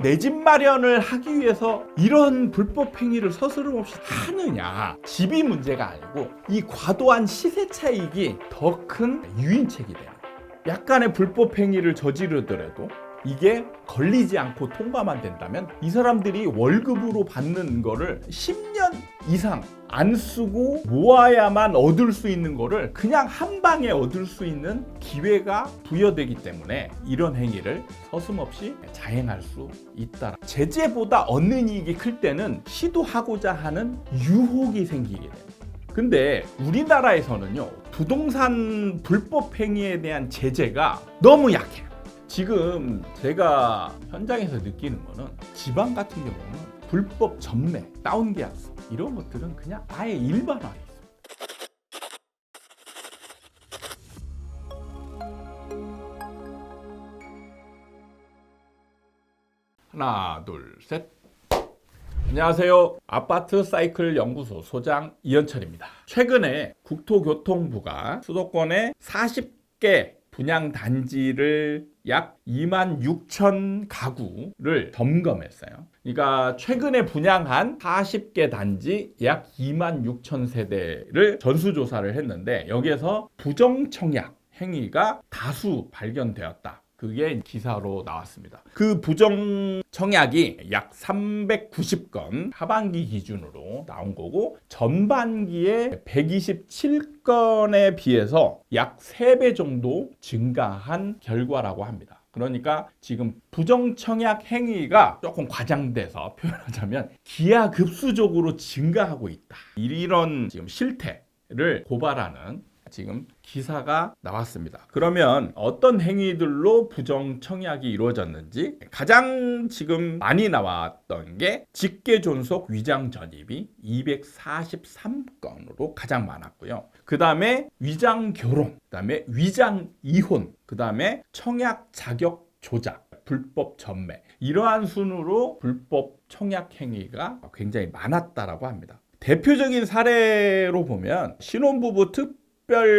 내 집 마련을 하기 위해서 이런 불법 행위를 서스름없이 하느냐. 집이 문제가 아니고 이 과도한 시세 차익이 더 큰 유인책이 되는 거예요. 약간의 불법 행위를 저지르더라도 이게 걸리지 않고 통과만 된다면 이 사람들이 월급으로 받는 거를 10년 이상 안 쓰고 모아야만 얻을 수 있는 거를 그냥 한 방에 얻을 수 있는 기회가 부여되기 때문에 이런 행위를 서슴없이 자행할 수 있다. 제재보다 얻는 이익이 클 때는 시도하고자 하는 유혹이 생기게 됩니다. 근데 우리나라에서는요, 부동산 불법 행위에 대한 제재가 너무 약해요. 지금 제가 현장에서 느끼는 거는 지방 같은 경우는 불법 전매, 다운계약서 이런 것들은 그냥 아예 일반화해 있어요. 하나, 둘, 셋. 안녕하세요. 아파트 사이클 연구소 소장 이현철입니다. 최근에 국토교통부가 수도권의 40개 분양 단지를 약 26,000 가구를 점검했어요. 그러니까 최근에 분양한 40개 단지 약 26,000세대를 전수조사를 했는데 여기에서 부정청약 행위가 다수 발견되었다. 그게 기사로 나왔습니다. 그 부정청약이 약 390건 하반기 기준으로 나온 거고 전반기에 127건에 비해서 약 3배 정도 증가한 결과라고 합니다. 그러니까 지금 부정청약 행위가 조금 과장돼서 표현하자면 기하급수적으로 증가하고 있다. 이런 지금 실태를 고발하는 지금 기사가 나왔습니다. 그러면 어떤 행위들로 부정청약이 이루어졌는지 가장 지금 많이 나왔던 게 직계존속 위장 전입이 243건으로 가장 많았고요. 그 다음에 위장 결혼, 그 다음에 위장 이혼, 그 다음에 청약 자격 조작, 불법 전매 이러한 순으로 불법 청약 행위가 굉장히 많았다라고 합니다. 대표적인 사례로 보면 신혼부부 특별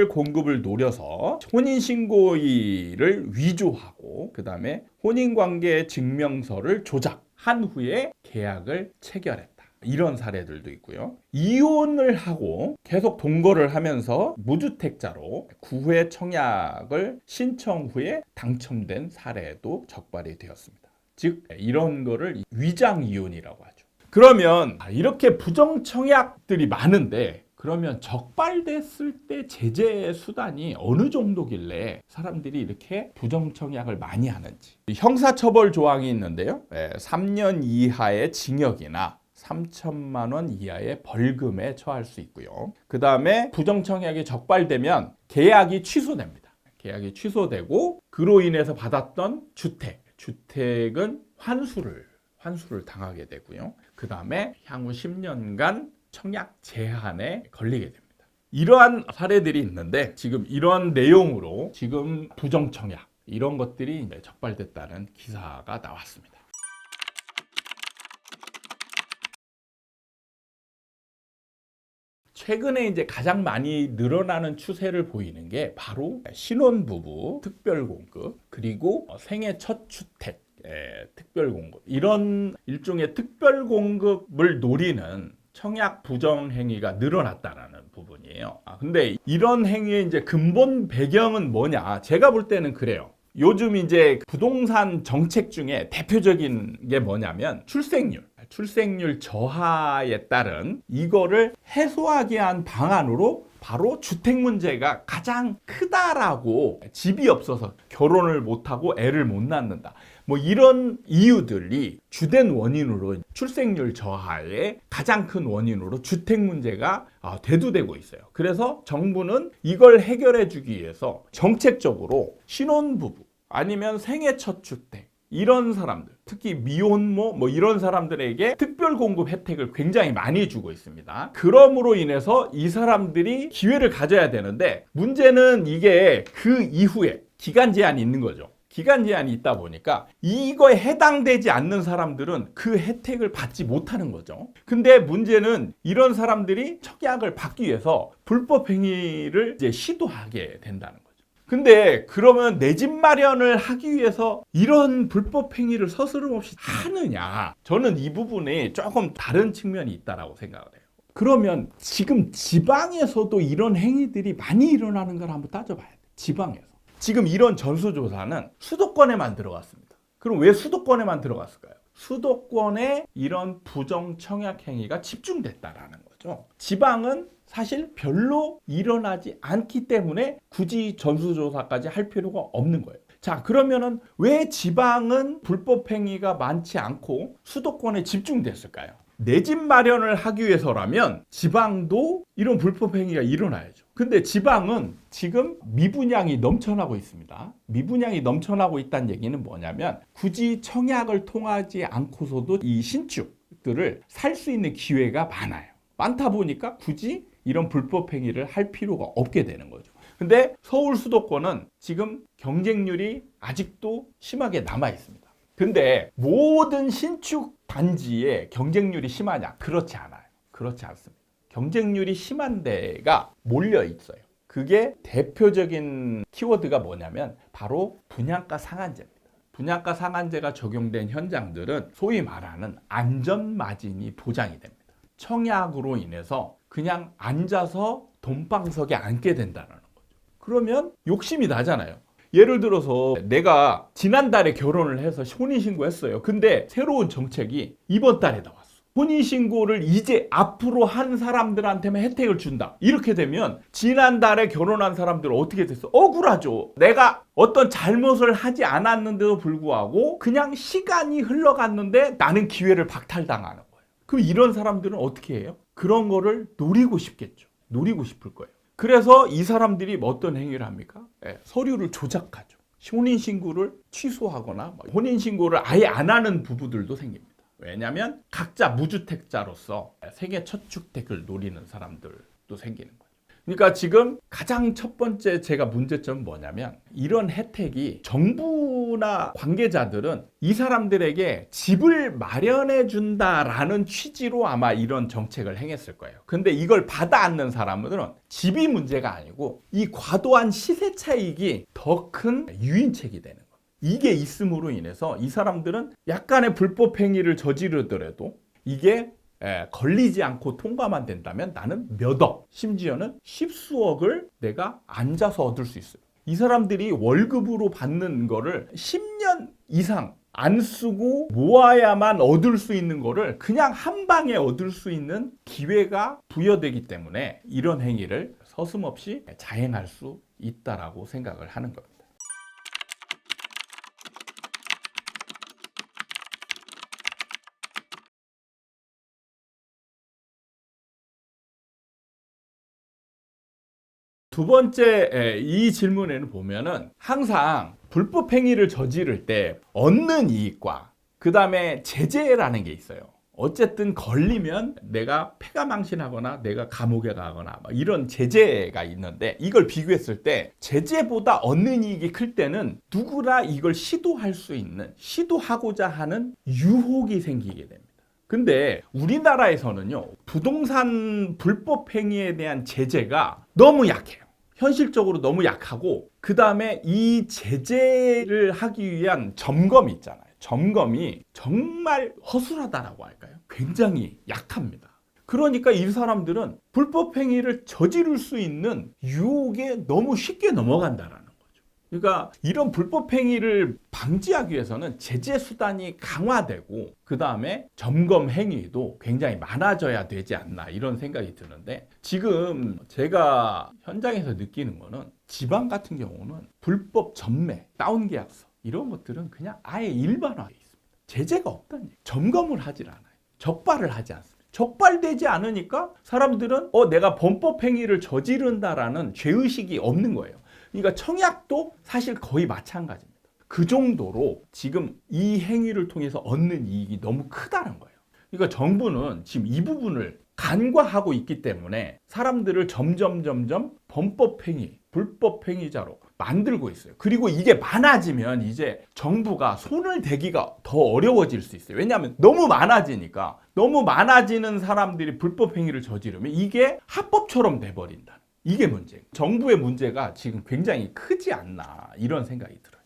공급을 노려서 혼인신고일을 위조하고 그 다음에 혼인관계 증명서를 조작한 후에 계약을 체결했다. 이런 사례들도 있고요. 이혼을 하고 계속 동거를 하면서 무주택자로 구회 청약을 신청 후에 당첨된 사례도 적발이 되었습니다. 즉 이런 거를 위장 이혼이라고 하죠. 그러면 이렇게 부정 청약들이 많은데 그러면 적발됐을 때 제재 수단이 어느 정도길래 사람들이 이렇게 부정청약을 많이 하는지. 형사처벌 조항이 있는데요. 3년 이하의 징역이나 3천만 원 이하의 벌금에 처할 수 있고요. 그 다음에 부정청약이 적발되면 계약이 취소됩니다. 계약이 취소되고 그로 인해서 받았던 주택은 환수를 당하게 되고요. 그 다음에 향후 10년간 청약 제한에 걸리게 됩니다. 이러한 사례들이 있는데 지금 이러한 내용으로 지금 부정청약 이런 것들이 적발됐다는 기사가 나왔습니다. 최근에 이제 가장 많이 늘어나는 추세를 보이는 게 바로 신혼부부 특별공급 그리고 생애 첫 주택 특별공급 이런 일종의 특별공급을 노리는 청약 부정 행위가 늘어났다라는 부분이에요. 근데 이런 행위의 이제 근본 배경은 뭐냐? 제가 볼 때는 그래요. 요즘 이제 부동산 정책 중에 대표적인 게 뭐냐면 출생률 저하에 따른 이거를 해소하기 위한 방안으로 바로 주택 문제가 가장 크다라고 집이 없어서 결혼을 못하고 애를 못 낳는다. 뭐 이런 이유들이 주된 원인으로 출생률 저하의 가장 큰 원인으로 주택 문제가 대두되고 있어요. 그래서 정부는 이걸 해결해 주기 위해서 정책적으로 신혼부부 아니면 생애 첫 주택 이런 사람들 특히 미혼모 뭐 이런 사람들에게 특별공급 혜택을 굉장히 많이 주고 있습니다. 그럼으로 인해서 이 사람들이 기회를 가져야 되는데 문제는 이게 그 이후에 기간 제한이 있는 거죠. 기간 제한이 있다 보니까 이거에 해당되지 않는 사람들은 그 혜택을 받지 못하는 거죠. 근데 문제는 이런 사람들이 청약을 받기 위해서 불법 행위를 이제 시도하게 된다는 거죠. 근데 그러면 내 집 마련을 하기 위해서 이런 불법 행위를 서스름없이 하느냐? 저는 이 부분에 조금 다른 측면이 있다라고 생각을 해요. 그러면 지금 지방에서도 이런 행위들이 많이 일어나는 걸 한번 따져봐야 돼요. 지방에서. 지금 이런 전수조사는 수도권에만 들어갔습니다. 그럼 왜 수도권에만 들어갔을까요? 수도권에 이런 부정 청약 행위가 집중됐다라는 거죠. 지방은 사실 별로 일어나지 않기 때문에 굳이 전수조사까지 할 필요가 없는 거예요. 자, 그러면은 왜 지방은 불법 행위가 많지 않고 수도권에 집중됐을까요? 내 집 마련을 하기 위해서라면 지방도 이런 불법 행위가 일어나야죠. 근데 지방은 지금 미분양이 넘쳐나고 있습니다. 미분양이 넘쳐나고 있다는 얘기는 뭐냐면 굳이 청약을 통하지 않고서도 이 신축들을 살 수 있는 기회가 많아요. 많다 보니까 굳이 이런 불법 행위를 할 필요가 없게 되는 거죠. 근데 서울 수도권은 지금 경쟁률이 아직도 심하게 남아 있습니다. 근데 모든 신축 단지에 경쟁률이 심하냐? 그렇지 않아요. 그렇지 않습니다. 경쟁률이 심한 데가 몰려 있어요. 그게 대표적인 키워드가 뭐냐면 바로 분양가 상한제입니다. 분양가 상한제가 적용된 현장들은 소위 말하는 안전마진이 보장이 됩니다. 청약으로 인해서 그냥 앉아서 돈방석에 앉게 된다는 거죠. 그러면 욕심이 나잖아요. 예를 들어서 내가 지난달에 결혼을 해서 혼인신고했어요. 근데 새로운 정책이 이번 달에 나왔어. 혼인신고를 이제 앞으로 한 사람들한테만 혜택을 준다. 이렇게 되면 지난달에 결혼한 사람들은 어떻게 됐어? 억울하죠. 내가 어떤 잘못을 하지 않았는데도 불구하고 그냥 시간이 흘러갔는데 나는 기회를 박탈당하는 거예요. 그럼 이런 사람들은 어떻게 해요? 그런 거를 노리고 싶겠죠. 노리고 싶을 거예요. 그래서 이 사람들이 어떤 행위를 합니까? 서류를 조작하죠. 혼인신고를 취소하거나 혼인신고를 아예 안 하는 부부들도 생깁니다. 왜냐하면 각자 무주택자로서 세계 첫 주택을 노리는 사람들도 생기는 거예요. 그러니까 지금 가장 첫 번째 제가 문제점은 뭐냐면 이런 혜택이 정부나 관계자들은 이 사람들에게 집을 마련해 준다라는 취지로 아마 이런 정책을 행했을 거예요. 근데 이걸 받아 안는 사람들은 집이 문제가 아니고 이 과도한 시세 차익이 더 큰 유인책이 되는 거예요. 이게 있음으로 인해서 이 사람들은 약간의 불법 행위를 저지르더라도 이게 걸리지 않고 통과만 된다면 나는 몇 억, 심지어는 십수억을 내가 앉아서 얻을 수 있어요. 이 사람들이 월급으로 받는 거를 10년 이상 안 쓰고 모아야만 얻을 수 있는 거를 그냥 한 방에 얻을 수 있는 기회가 부여되기 때문에 이런 행위를 서슴없이 자행할 수 있다라고 생각을 하는 겁니다. 두 번째 이 질문에는 보면은 항상 불법 행위를 저지를 때 얻는 이익과 그 다음에 제재라는 게 있어요. 어쨌든 걸리면 내가 폐가망신하거나 내가 감옥에 가거나 이런 제재가 있는데 이걸 비교했을 때 제재보다 얻는 이익이 클 때는 누구나 이걸 시도할 수 있는 시도하고자 하는 유혹이 생기게 됩니다. 근데 우리나라에서는요 부동산 불법 행위에 대한 제재가 너무 약해요. 현실적으로 너무 약하고 그 다음에 이 제재를 하기 위한 점검이 있잖아요. 점검이 정말 허술하다라고 할까요? 굉장히 약합니다. 그러니까 이 사람들은 불법 행위를 저지를 수 있는 유혹에 너무 쉽게 넘어간다라는 거죠. 그러니까 이런 불법 행위를 방지하기 위해서는 제재 수단이 강화되고 그 다음에 점검 행위도 굉장히 많아져야 되지 않나 이런 생각이 드는데 지금 제가 현장에서 느끼는 거는 지방 같은 경우는 불법 전매, 다운계약서 이런 것들은 그냥 아예 일반화되어 있습니다. 제재가 없다는 얘기예요. 점검을 하질 않아요. 적발을 하지 않습니다. 적발되지 않으니까 사람들은 내가 범법 행위를 저지른다라는 죄의식이 없는 거예요. 그러니까 청약도 사실 거의 마찬가지입니다. 그 정도로 지금 이 행위를 통해서 얻는 이익이 너무 크다는 거예요. 그러니까 정부는 지금 이 부분을 간과하고 있기 때문에 사람들을 점점 범법 행위, 불법 행위자로 만들고 있어요. 그리고 이게 많아지면 이제 정부가 손을 대기가 더 어려워질 수 있어요. 왜냐하면 너무 많아지니까 너무 많아지는 사람들이 불법 행위를 저지르면 이게 합법처럼 돼버린다. 이게 문제예요. 정부의 문제가 지금 굉장히 크지 않나 이런 생각이 들어요.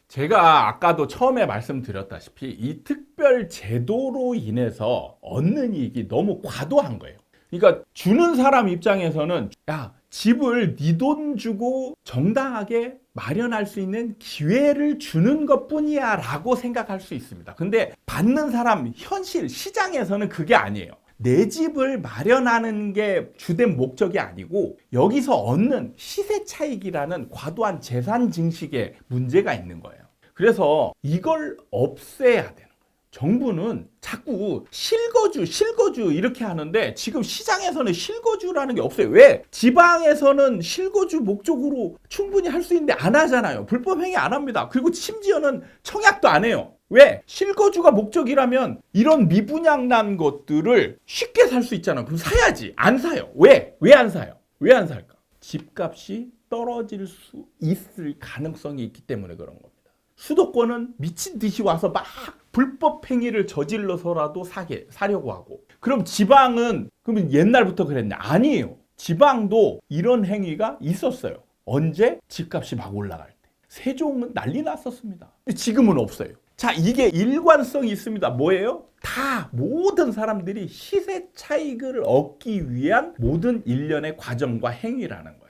제가 아까도 처음에 말씀드렸다시피 이 특별 제도로 인해서 얻는 이익이 너무 과도한 거예요. 그러니까 주는 사람 입장에서는 야, 집을 네 돈 주고 정당하게 마련할 수 있는 기회를 주는 것뿐이야 라고 생각할 수 있습니다. 근데 받는 사람 현실 시장에서는 그게 아니에요. 내 집을 마련하는 게 주된 목적이 아니고 여기서 얻는 시세 차익이라는 과도한 재산 증식에 문제가 있는 거예요. 그래서 이걸 없애야 되는 거예요. 정부는 자꾸 실거주 이렇게 하는데 지금 시장에서는 실거주라는 게 없어요. 왜? 지방에서는 실거주 목적으로 충분히 할 수 있는데 안 하잖아요. 불법 행위 안 합니다. 그리고 심지어는 청약도 안 해요. 왜? 실거주가 목적이라면 이런 미분양 것들을 쉽게 살 수 있잖아요. 그럼 사야지. 안 사요. 왜? 왜 안 사요? 왜 안 살까? 집값이 떨어질 수 있을 가능성이 있기 때문에 그런 겁니다. 수도권은 미친 듯이 와서 막 불법 행위를 저질러서라도 사려고 하고. 그럼 지방은 그러면 옛날부터 그랬냐? 아니에요. 지방도 이런 행위가 있었어요. 언제? 집값이 막 올라갈 때. 세종은 난리 났었습니다. 지금은 없어요. 자, 이게 일관성이 있습니다. 뭐예요? 다 모든 사람들이 시세 차익을 얻기 위한 모든 일련의 과정과 행위라는 거예요.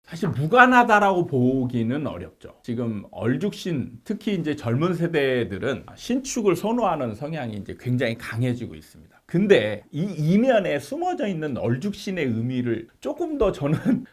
사실 무관하다라고 보기는 어렵죠. 지금 얼죽신, 특히 이제 젊은 세대들은 신축을 선호하는 성향이 이제 굉장히 강해지고 있습니다. 근데 이 이면에 숨어져 있는 얼죽신의 의미를 조금 더 저는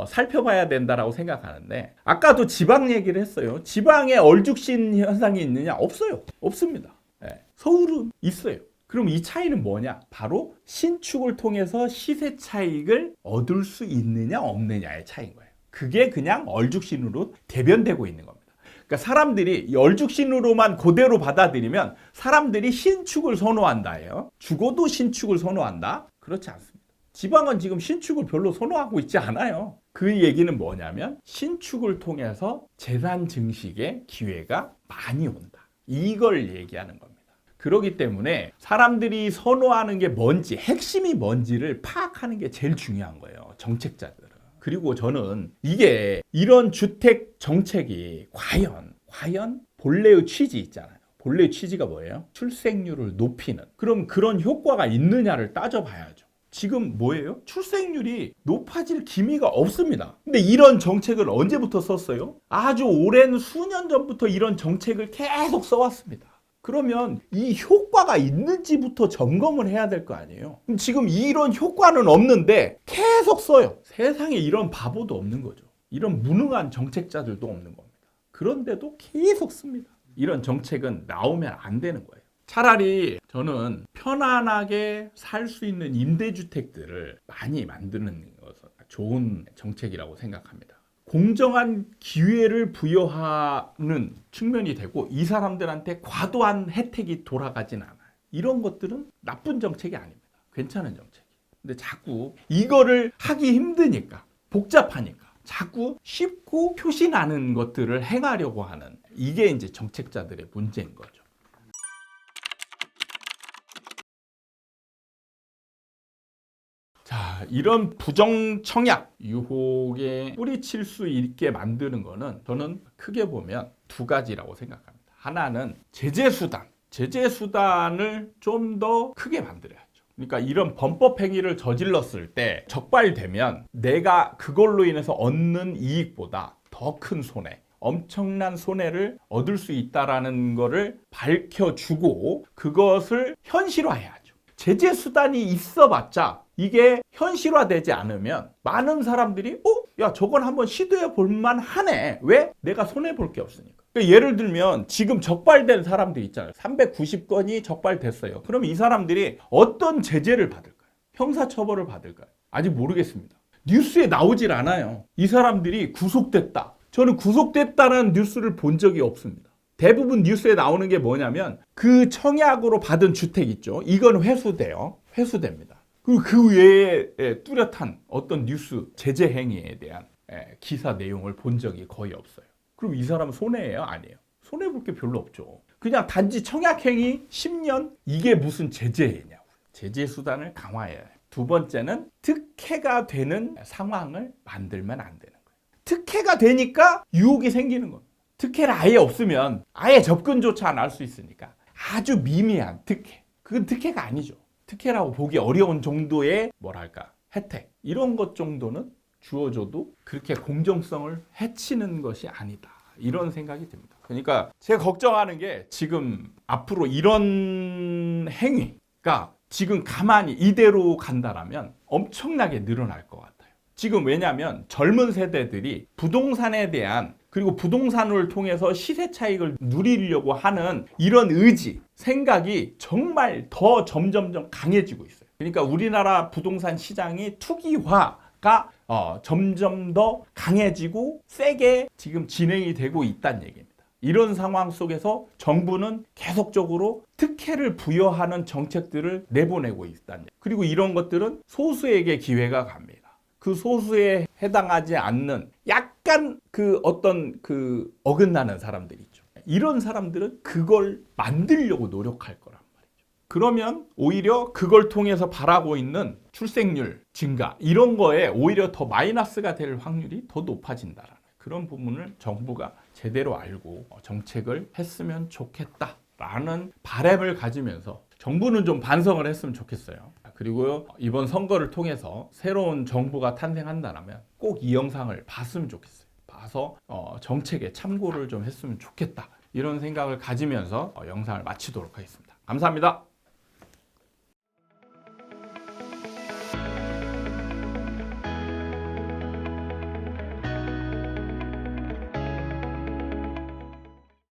살펴봐야 된다라고 생각하는데, 아까도 지방 얘기를 했어요. 지방에 얼죽신 현상이 있느냐? 없어요. 없습니다. 네. 서울은 있어요. 그럼 이 차이는 뭐냐? 바로 신축을 통해서 시세 차익을 얻을 수 있느냐 없느냐의 차이인 거예요. 그게 그냥 얼죽신으로 대변되고 있는 겁니다. 그러니까 사람들이 얼죽신으로만 그대로 받아들이면 사람들이 신축을 선호한다예요. 죽어도 신축을 선호한다? 그렇지 않습니다. 지방은 지금 신축을 별로 선호하고 있지 않아요. 그 얘기는 뭐냐면 신축을 통해서 재산 증식의 기회가 많이 온다. 이걸 얘기하는 겁니다. 그렇기 때문에 사람들이 선호하는 게 뭔지, 핵심이 뭔지를 파악하는 게 제일 중요한 거예요. 정책자들은. 그리고 저는 이게 이런 주택 정책이 과연 본래의 취지 있잖아요. 본래의 취지가 뭐예요? 출생률을 높이는. 그럼 그런 효과가 있느냐를 따져봐야죠. 지금 뭐예요? 출생률이 높아질 기미가 없습니다. 근데 이런 정책을 언제부터 썼어요? 아주 오랜 수년 전부터 이런 정책을 계속 써왔습니다. 그러면 이 효과가 있는지부터 점검을 해야 될 거 아니에요. 지금 이런 효과는 없는데 계속 써요. 세상에 이런 바보도 없는 거죠. 이런 무능한 정책자들도 없는 겁니다. 그런데도 계속 씁니다. 이런 정책은 나오면 안 되는 거예요. 차라리 저는 편안하게 살 수 있는 임대주택들을 많이 만드는 것은 좋은 정책이라고 생각합니다. 공정한 기회를 부여하는 측면이 되고 이 사람들한테 과도한 혜택이 돌아가진 않아요. 이런 것들은 나쁜 정책이 아닙니다. 괜찮은 정책이에요. 근데 자꾸 이거를 하기 힘드니까, 복잡하니까 자꾸 쉽고 표시나는 것들을 행하려고 하는, 이게 이제 정책자들의 문제인 거죠. 자, 이런 부정청약 유혹에 뿌리칠 수 있게 만드는 거는 저는 크게 보면 두 가지라고 생각합니다. 하나는 제재수단을 좀 더 크게 만들어야죠. 그러니까 이런 범법 행위를 저질렀을 때 적발되면 내가 그걸로 인해서 얻는 이익보다 더 큰 손해, 엄청난 손해를 얻을 수 있다라는 거를 밝혀주고 그것을 현실화해야죠. 제재 수단이 있어봤자 이게 현실화되지 않으면 많은 사람들이 야, 저건 한번 시도해 볼만 하네. 왜? 내가 손해볼 게 없으니까. 그러니까 예를 들면 지금 적발된 사람들 있잖아요. 390건이 적발됐어요. 그럼 이 사람들이 어떤 제재를 받을까요? 형사처벌을 받을까요? 아직 모르겠습니다. 뉴스에 나오질 않아요. 이 사람들이 구속됐다. 저는 구속됐다는 뉴스를 본 적이 없습니다. 대부분 뉴스에 나오는 게 뭐냐면 그 청약으로 받은 주택 있죠. 이건 회수돼요. 회수됩니다. 그리고 그 외에 뚜렷한 어떤 뉴스 제재 행위에 대한 기사 내용을 본 적이 거의 없어요. 그럼 이 사람은 손해예요? 아니에요. 손해볼 게 별로 없죠. 그냥 단지 청약 행위 10년 이게 무슨 제재냐고. 제재 수단을 강화해야 해요. 두 번째는 특혜가 되는 상황을 만들면 안 되는 거예요. 특혜가 되니까 유혹이 생기는 거예요. 특혜를 아예 없으면 아예 접근조차 안 할 수 있으니까 아주 미미한 특혜. 그건 특혜가 아니죠. 특혜라고 보기 어려운 정도의 뭐랄까 혜택 이런 것 정도는 주어져도 그렇게 공정성을 해치는 것이 아니다. 이런 생각이 듭니다. 그러니까 제가 걱정하는 게 지금 앞으로 이런 행위가 지금 가만히 이대로 간다라면 엄청나게 늘어날 것 같아요. 지금 왜냐하면 젊은 세대들이 부동산에 대한 그리고 부동산을 통해서 시세 차익을 누리려고 하는 이런 의지, 생각이 정말 더 점점점 강해지고 있어요. 그러니까 우리나라 부동산 시장이 투기화가 점점 더 강해지고 세게 지금 진행이 되고 있다는 얘기입니다. 이런 상황 속에서 정부는 계속적으로 특혜를 부여하는 정책들을 내보내고 있다는 얘기예요. 그리고 이런 것들은 소수에게 기회가 갑니다. 그 소수에 해당하지 않는 약간 그 어떤 그 어긋나는 사람들이 있죠. 이런 사람들은 그걸 만들려고 노력할 거란 말이죠. 그러면 오히려 그걸 통해서 바라고 있는 출생률 증가 이런 거에 오히려 더 마이너스가 될 확률이 더 높아진다라는 그런 부분을 정부가 제대로 알고 정책을 했으면 좋겠다라는 바람을 가지면서 정부는 좀 반성을 했으면 좋겠어요. 그리고 이번 선거를 통해서 새로운 정부가 탄생한다면 꼭 이 영상을 봤으면 좋겠어요. 봐서 정책에 참고를 좀 했으면 좋겠다. 이런 생각을 가지면서 영상을 마치도록 하겠습니다. 감사합니다.